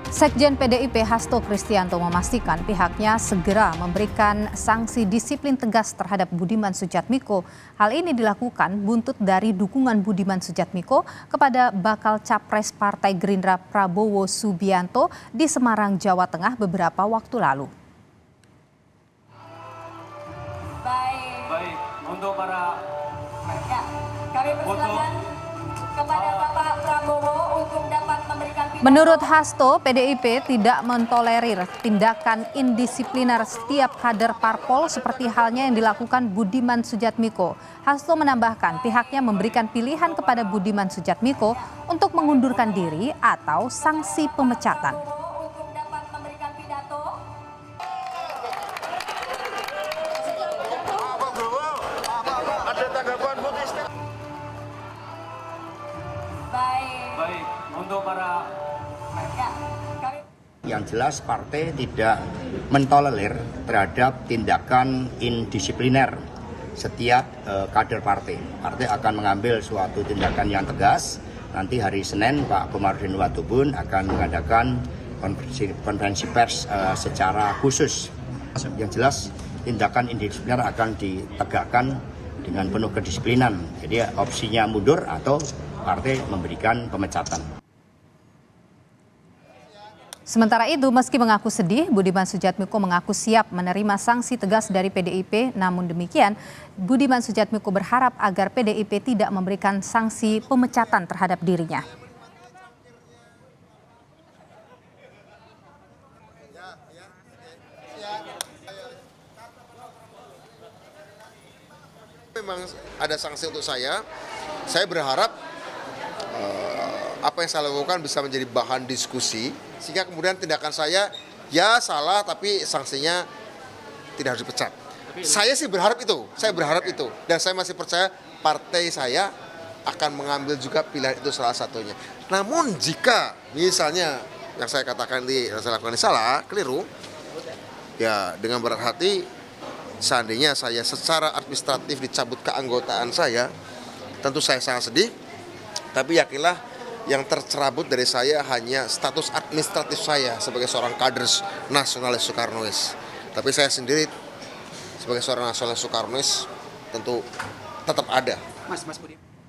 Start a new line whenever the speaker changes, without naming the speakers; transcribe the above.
Sekjen PDIP Hasto Kristianto memastikan pihaknya segera memberikan sanksi disiplin tegas terhadap Budiman Sujatmiko. Hal ini dilakukan buntut dari dukungan Budiman Sujatmiko kepada bakal capres Partai Gerindra Prabowo Subianto di Semarang, Jawa Tengah beberapa waktu lalu.
Baik, untuk para
kami persilakan kepada Bapak Prabowo untuk dapat memberikan pidato.
Menurut Hasto, PDIP tidak mentolerir tindakan indisipliner setiap kader parpol seperti halnya yang dilakukan Budiman Sujatmiko. Hasto menambahkan pihaknya memberikan pilihan kepada Budiman Sujatmiko untuk mengundurkan diri atau sanksi pemecatan.
Untuk dapat memberikan pidato.
Ada tanggapan Bu Kristi?
Baik, untuk para
Yang jelas partai tidak mentolerir terhadap tindakan indisipliner setiap kader partai. Partai akan mengambil suatu tindakan yang tegas. Nanti hari Senin Pak Komarudin Watubun akan mengadakan konferensi pers secara khusus. Yang jelas tindakan indisipliner akan ditegakkan dengan penuh kedisiplinan. Jadi opsinya mundur atau partai memberikan pemecatan.
Sementara itu, meski mengaku sedih, Budiman Sujatmiko mengaku siap menerima sanksi tegas dari PDIP. Namun demikian, Budiman Sujatmiko berharap agar PDIP tidak memberikan sanksi pemecatan terhadap dirinya.
Memang ada sanksi untuk saya berharap apa yang saya lakukan bisa menjadi bahan diskusi sehingga kemudian tindakan saya ya salah tapi sanksinya tidak harus dipecat. Saya sih berharap itu, dan saya masih percaya partai saya akan mengambil juga pilihan itu salah satunya. Namun jika misalnya yang saya katakan yang saya lakukan ini salah, keliru, ya dengan berat hati seandainya saya secara administratif dicabut keanggotaan saya, tentu saya sangat sedih, tapi yakinlah yang tercerabut dari saya hanya status administratif saya sebagai seorang kader nasionalis Soekarnois. Tapi saya sendiri sebagai seorang nasionalis Soekarnois tentu tetap ada.
Mas Budi.